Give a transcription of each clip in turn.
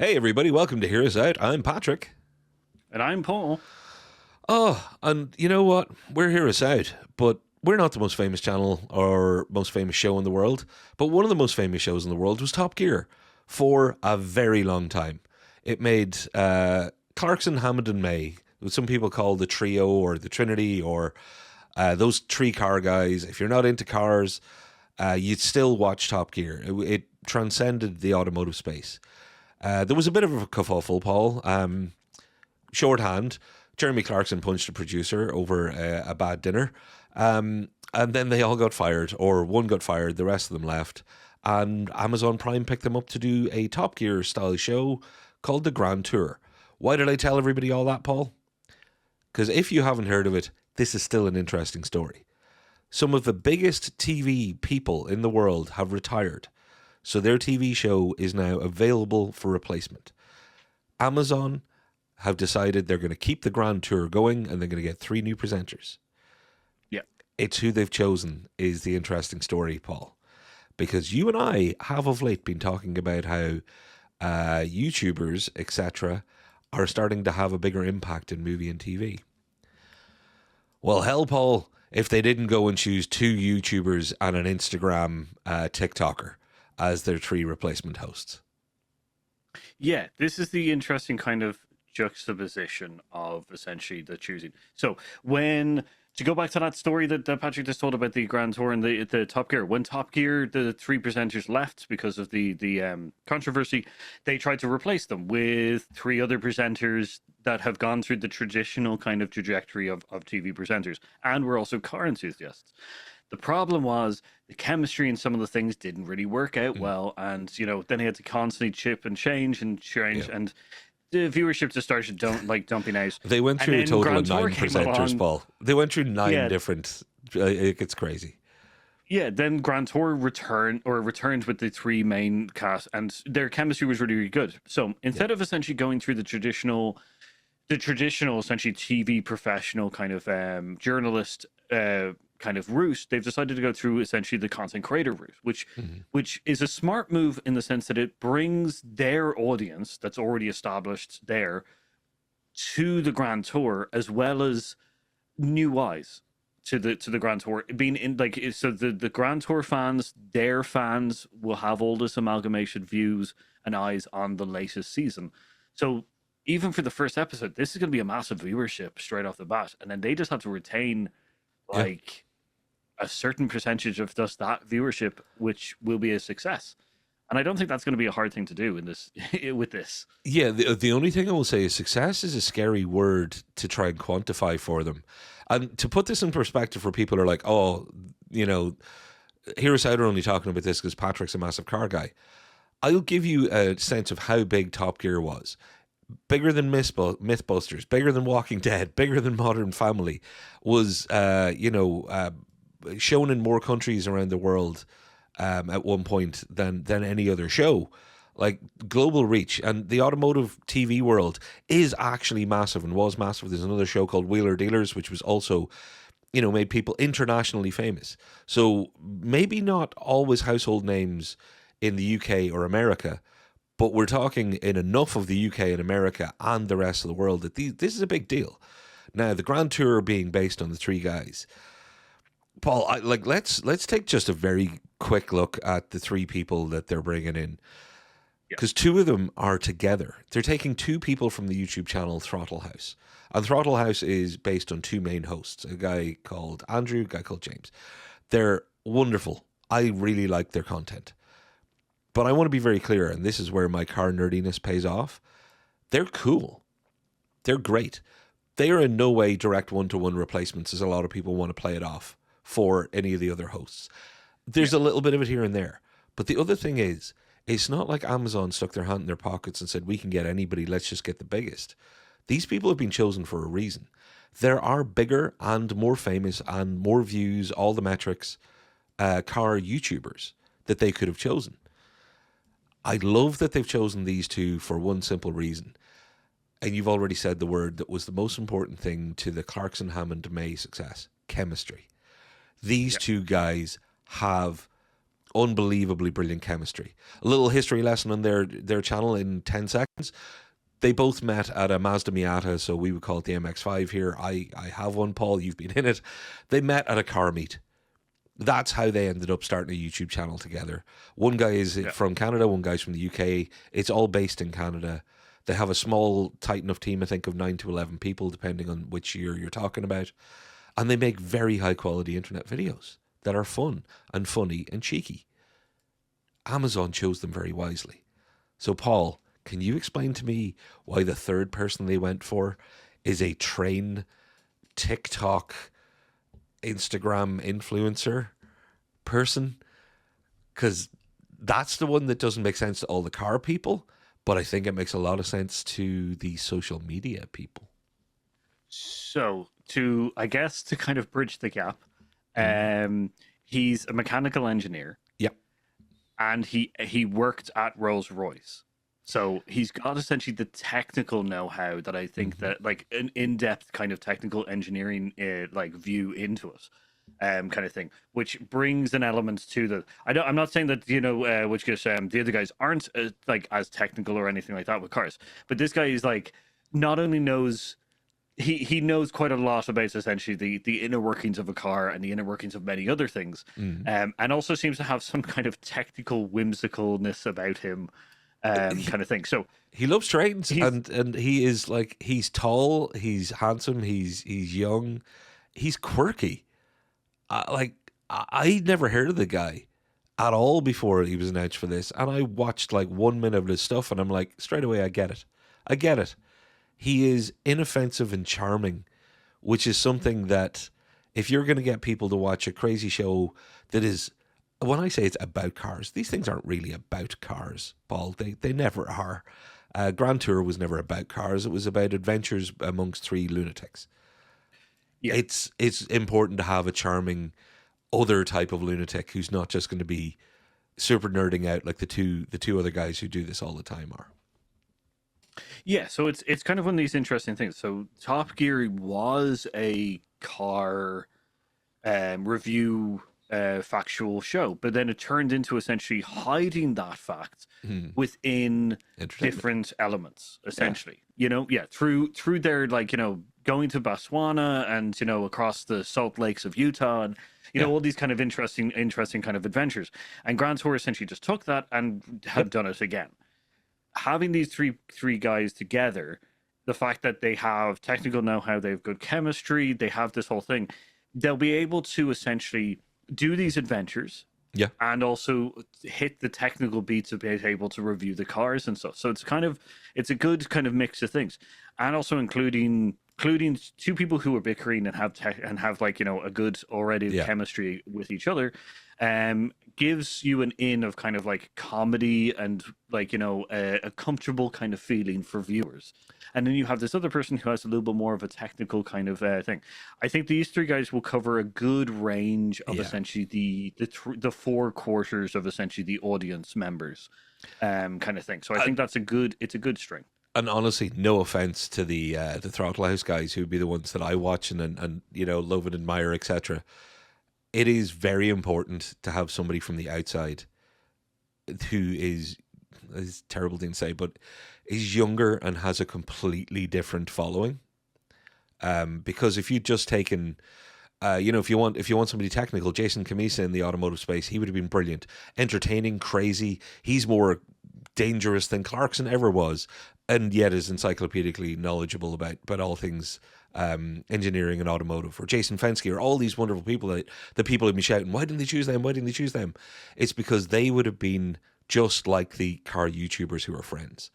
Hey, everybody, welcome to Hear Us Out. I'm Patrick. And I'm Paul. Oh, and you know what? We're Hear Us Out, but we're not the most famous channel or most famous show in the world. But one of the most famous shows in the world was Top Gear for a very long time. It made Clarkson, Hammond, and May, what some people call the trio or the Trinity or those three car guys. If you're not into cars, you'd still watch Top Gear. It transcended the automotive space. There was a bit of a kerfuffle, Paul. Shorthand, Jeremy Clarkson punched a producer over a bad dinner. And then they all got fired, or one got fired, the rest of them left. And Amazon Prime picked them up to do a Top Gear style show called The Grand Tour. Why did I tell everybody all that, Paul? Because if you haven't heard of it, this is still an interesting story. Some of the biggest TV people in the world have retired, so their TV show is now available for replacement. Amazon have decided they're going to keep the Grand Tour going and they're going to get 3 new presenters. Yeah. It's who they've chosen is the interesting story, Paul. Because you and I have of late been talking about how YouTubers, etc., are starting to have a bigger impact in movie and TV. Well, hell, Paul, if they didn't go and choose 2 YouTubers and an Instagram TikToker as their 3 replacement hosts. Yeah, this is the interesting kind of juxtaposition of essentially the choosing. So to go back to that story that Patrick just told about the Grand Tour and the Top Gear, when Top Gear, the 3 presenters left because of the controversy, they tried to replace them with 3 other presenters that have gone through the traditional kind of trajectory of TV presenters and were also car enthusiasts. The problem was the chemistry and some of the things didn't really work out well, and then he had to constantly chip and change, and the viewership just started dumping out. They went through a total of 9 presenters, Paul. They went through 9 different. It's crazy. Yeah, then Grand Tour returned with the 3 main cast, and their chemistry was really, really good. So instead of essentially going through the traditional essentially TV professional kind of journalist kind of route, they've decided to go through essentially the content creator route, which is a smart move in the sense that it brings their audience that's already established there to the Grand Tour, as well as new eyes to the Grand Tour. Being in so the Grand Tour fans, their fans will have all this amalgamation views and eyes on the latest season. So even for the first episode, this is going to be a massive viewership straight off the bat, and then they just have to retain a certain percentage of just that viewership, which will be a success. And I don't think that's going to be a hard thing to do in this with this. Yeah, the only thing I will say is success is a scary word to try and quantify for them. And to put this in perspective for people who are like, oh, Hear Us Out are only talking about this because Patrick's a massive car guy. I'll give you a sense of how big Top Gear was. Bigger than Mythbusters, bigger than Walking Dead, bigger than Modern Family, was shown in more countries around the world at one point than any other show. Like global reach, and the automotive TV world is actually massive and was massive. There's another show called Wheeler Dealers, which was also, made people internationally famous. So maybe not always household names in the UK or America, but we're talking in enough of the UK and America and the rest of the world that this is a big deal. Now, the Grand Tour being based on the 3 guys, Paul, let's take just a very quick look at the 3 people that they're bringing in, because 2 of them are together. They're taking 2 people from the YouTube channel Throttle House, and Throttle House is based on 2 main hosts, a guy called Andrew, a guy called James. They're wonderful. I really like their content. But I want to be very clear, and this is where my car nerdiness pays off. They're cool. They're great. They are in no way direct one-to-one replacements, as a lot of people want to play it off for any of the other hosts. There's a little bit of it here and there. But the other thing is, it's not like Amazon stuck their hand in their pockets and said, we can get anybody, let's just get the biggest. These people have been chosen for a reason. There are bigger and more famous and more views, all the metrics, car YouTubers that they could have chosen. I love that they've chosen these 2 for one simple reason. And you've already said the word that was the most important thing to the Clarkson, Hammond, May success: chemistry. These 2 guys have unbelievably brilliant chemistry. A little history lesson on their channel in 10 seconds. They both met at a Mazda Miata, so we would call it the MX-5 here. I have one, Paul. You've been in it. They met at a car meet. That's how they ended up starting a YouTube channel together. One guy is from Canada, one guy's from the UK. It's all based in Canada. They have a small, tight enough team, I think, of 9 to 11 people, depending on which year you're talking about. And they make very high quality internet videos that are fun and funny and cheeky. Amazon chose them very wisely. So, Paul, can you explain to me why the third person they went for is a train TikTok Instagram influencer person? Because that's the one that doesn't make sense to all the car people, but I think it makes a lot of sense to the social media people. So I guess to kind of bridge the gap, he's a mechanical engineer. Yep. And he worked at Rolls-Royce. So he's got essentially the technical know-how that I think that like an in-depth kind of technical engineering like view into it, kind of thing, which brings an element to the. I'm not saying that which goes the other guys aren't like as technical or anything like that with cars, but this guy is like not only knows. He knows quite a lot about essentially the inner workings of a car and the inner workings of many other things, and also seems to have some kind of technical whimsicalness about him. Kind of thing. So he loves trains, and he is like, he's tall, he's handsome, he's young, he's quirky. I never heard of the guy at all before he was announced for this, and I watched like 1 minute of his stuff, and I'm like, straight away, I get it. He is inoffensive and charming, which is something that if you're going to get people to watch a crazy show that is. When I say it's about cars, these things aren't really about cars, Paul. They never are. Grand Tour was never about cars. It was about adventures amongst 3 lunatics. Yeah. It's important to have a charming other type of lunatic who's not just going to be super nerding out like the two other guys who do this all the time are. Yeah, so it's kind of one of these interesting things. So Top Gear was a car review factual show, but then it turned into essentially hiding that fact within different elements, essentially. Through their going to Botswana and across the Salt Lakes of Utah and all these kind of interesting kind of adventures. And Grand Tour essentially just took that and have done it again. Having these three guys together, the fact that they have technical know-how, they have good chemistry, they have this whole thing, they'll be able to essentially do these adventures, and also hit the technical beats of being able to review the cars and stuff. So it's a good kind of mix of things, and also including 2 people who are bickering and have like a good already chemistry with each other, gives you an in of kind of like comedy and like a comfortable kind of feeling for viewers. And then you have this other person who has a little bit more of a technical kind of thing. I think these 3 guys will cover a good range of essentially the 4 quarters of essentially the audience members, kind of thing. So I think it's a good string. And honestly, no offense to the Throttle House guys, who would be the ones that I watch and love and admire, etc. It is very important to have somebody from the outside who is terrible thing to say, but is younger and has a completely different following. Because if you'd just taken, if you want somebody technical, Jason Camisa in the automotive space, he would have been brilliant, entertaining, crazy. He's more dangerous than Clarkson ever was, and yet is encyclopedically knowledgeable about all things engineering and automotive. Or Jason Fensky, or all these wonderful people that the people have been shouting, why didn't they choose them? Why didn't they choose them? It's because they would have been just like the car YouTubers who are friends.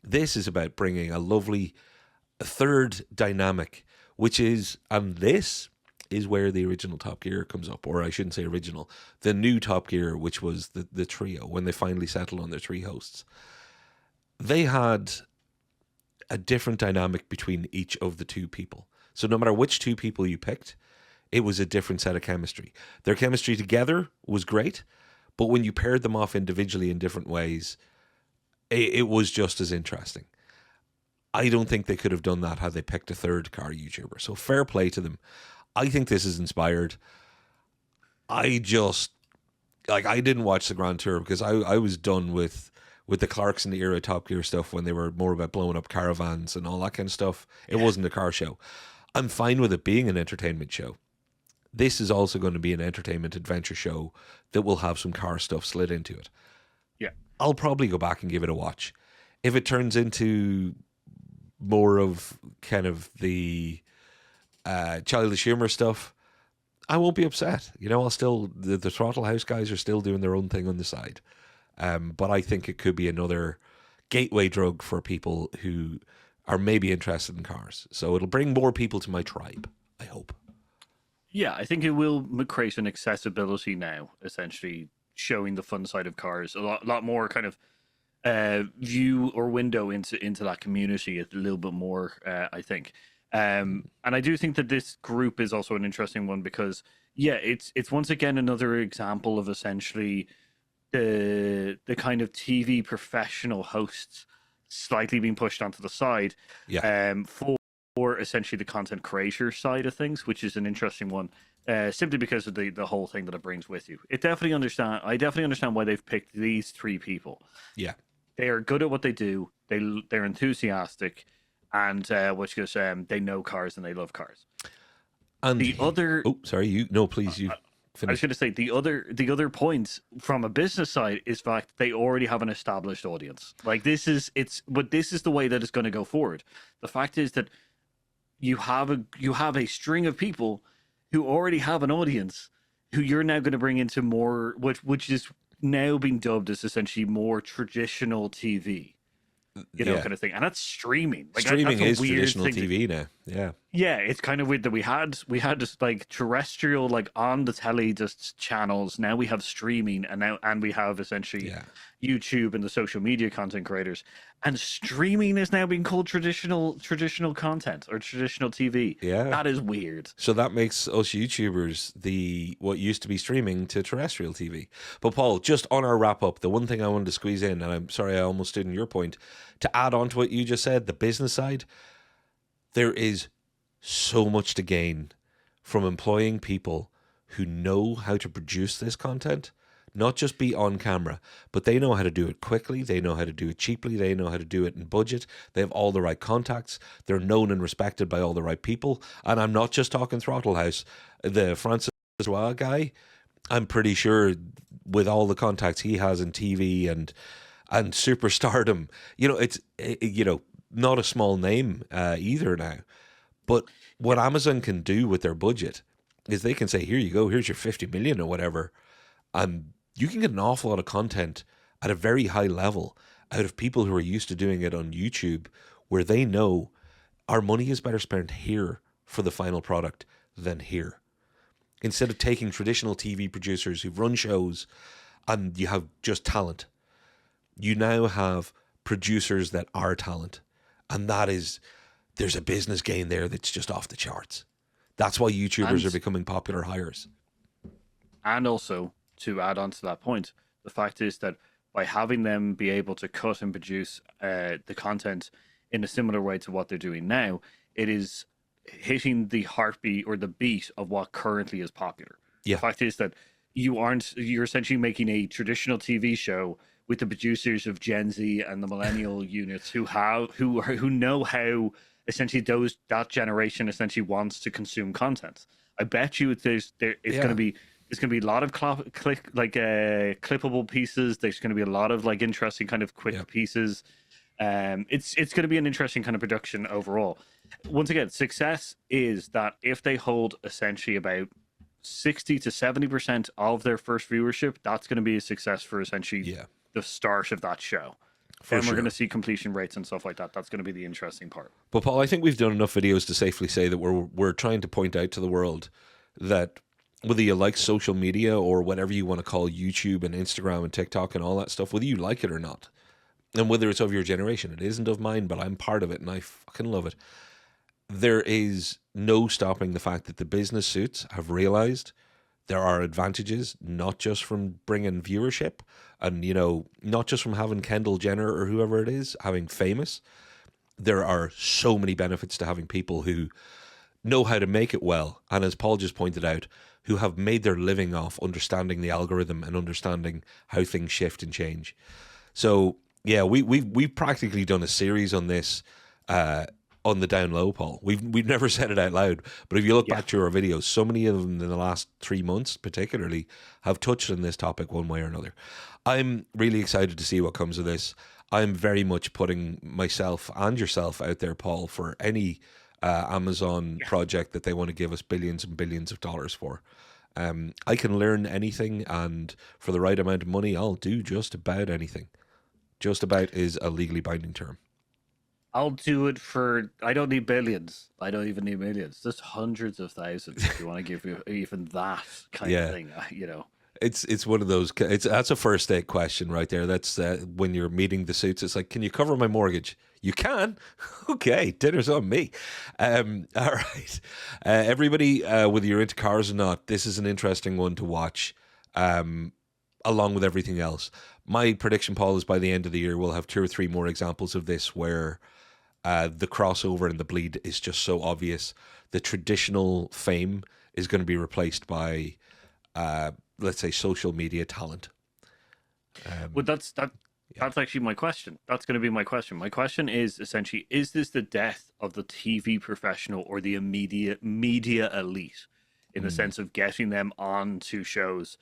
This is about bringing a lovely third dynamic, which is, and this is where the original Top Gear comes up, or I shouldn't say original, the new Top Gear, which was the trio, when they finally settled on their 3 hosts. They had a different dynamic between each of the 2 people. So no matter which 2 people you picked, it was a different set of chemistry. Their chemistry together was great, but when you paired them off individually in different ways, it was just as interesting. I don't think they could have done that had they picked a third car YouTuber. So fair play to them. I think this is inspired. like I didn't watch the Grand Tour because I was done with the Clarkson era Top Gear stuff when they were more about blowing up caravans and all that kind of stuff. It wasn't a car show. I'm fine with it being an entertainment show. This is also going to be an entertainment adventure show that will have some car stuff slid into it. Yeah. I'll probably go back and give it a watch. If it turns into more of kind of the childish humor stuff, I won't be upset. You know, I'll still the Throttle House guys are still doing their own thing on the side. But I think it could be another gateway drug for people who are maybe interested in cars. So it'll bring more people to my tribe, I hope. Yeah, I think it will create an accessibility now, essentially showing the fun side of cars, a lot more kind of view or window into that community a little bit more. I think, and I do think that this group is also an interesting one because it's once again another example of essentially the kind of TV professional hosts slightly being pushed onto the side, for essentially the content creator side of things, which is an interesting one, simply because of the whole thing that it brings with you. I definitely understand why they've picked these three people. Yeah, they are good at what they do. They're enthusiastic, and they know cars and they love cars. And the other, please you. I was going to say the other point from a business side is fact they already have an established audience. Like this is the way that it's going to go forward. The fact is that you have a string of people who already have an audience who you're now going to bring into more, which is now being dubbed as essentially more traditional TV, kind of thing, and that's streaming. Like, streaming that's is traditional TV now. Yeah, it's kind of weird that we had just like terrestrial, like on the telly, just channels. Now we have streaming, and we have essentially YouTube and the social media content creators, and streaming is now being called traditional content or traditional TV. Yeah, that is weird. So that makes us YouTubers what used to be streaming to terrestrial TV. But Paul, just on our wrap up, the one thing I wanted to squeeze in, and I'm sorry I almost did in your point, to add on to what you just said, the business side, there is so much to gain from employing people who know how to produce this content, not just be on camera, but they know how to do it quickly, they know how to do it cheaply, they know how to do it in budget, they have all the right contacts, they're known and respected by all the right people. And I'm not just talking Throttle House, the Francis guy, I'm pretty sure with all the contacts he has in TV and superstardom, it's not a small name either now. But what Amazon can do with their budget is they can say, here you go, here's your 50 million or whatever. And you can get an awful lot of content at a very high level out of people who are used to doing it on YouTube, where they know our money is better spent here for the final product than here. Instead of taking traditional TV producers who've run shows and you have just talent, you now have producers that are talent. And there's a business gain there that's just off the charts. That's why YouTubers are becoming popular hires. And also, to add on to that point, the fact is that by having them be able to cut and produce the content in a similar way to what they're doing now, it is hitting the heartbeat or the beat of what currently is popular. Yeah. The fact is that you're essentially making a traditional TV show with the producers of Gen Z and the millennial units who know how essentially that generation essentially wants to consume content. I bet you going to be there's going to be a lot of clippable pieces. There's going to be a lot of like interesting kind of quick pieces. It's going to be an interesting kind of production overall. Once again, success is that if they hold essentially about 60 to 70% of their first viewership, that's going to be a success for essentially the start of that show. Then we're going to see completion rates and stuff like that. That's going to be the interesting part. But Paul, I think we've done enough videos to safely say that we're trying to point out to the world that whether you like social media or whatever you want to call YouTube and Instagram and TikTok and all that stuff, whether you like it or not, and whether it's of your generation, it isn't of mine, but I'm part of it and I fucking love it. There is no stopping the fact that the business suits have realized there are advantages, not just from bringing viewership and, not just from having Kendall Jenner or whoever it is, having famous. There are so many benefits to having people who know how to make it well. And as Paul just pointed out, who have made their living off understanding the algorithm and understanding how things shift and change. So yeah, we've practically done a series on this on the down low, Paul. We've never said it out loud, but if you look Yeah. back to our videos, so many of them in the last 3 months, particularly, have touched on this topic one way or another. I'm really excited to see what comes of this. I'm very much putting myself and yourself out there, Paul, for any Amazon project that they want to give us billions and billions of dollars for. I can learn anything, and for the right amount of money, I'll do just about anything. Just about is a legally binding term. I'll do it for. I don't need billions. I don't even need millions. Just hundreds of thousands. If you want to give you even that kind of thing, you know. It's one of those. That's a first date question right there. That's when you're meeting the suits. It's like, can you cover my mortgage? You can. Okay, dinner's on me. All right, everybody. Whether you're into cars or not, this is an interesting one to watch. Along with everything else, my prediction, Paul, is by the end of the year we'll have 2 or 3 more examples of this where the crossover and the bleed is just so obvious. The traditional fame is going to be replaced by let's say social media talent. Well, that's actually my question. That's going to be my question. My question is essentially: is this the death of the TV professional or the immediate media elite, in the sense of getting them onto shows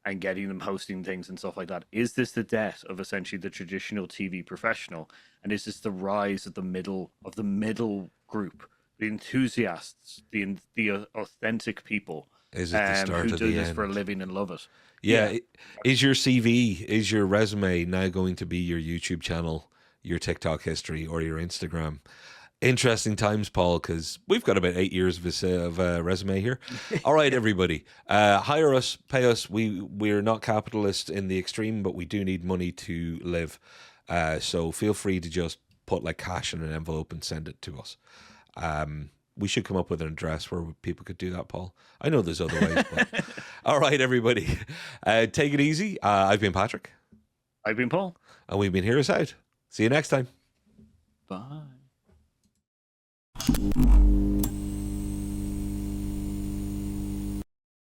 and getting them hosting things and stuff like that? Is this the death of essentially the traditional TV professional, and is this the rise of the middle group, the enthusiasts, the authentic people? Is it the start who of do the this end? for a living and love it? Yeah. Is your CV, is your resume now going to be your YouTube channel, your TikTok history, or your Instagram? Interesting times, Paul, because we've got about 8 years of resume here. All right, everybody, hire us, pay us. We're not capitalists in the extreme, but we do need money to live. So feel free to just put like cash in an envelope and send it to us. We should come up with an address where people could do that, Paul. I know there's other ways, but all right, everybody, take it easy. I've been Patrick. I've been Paul. And we've been Hear Us Out. See you next time. Bye.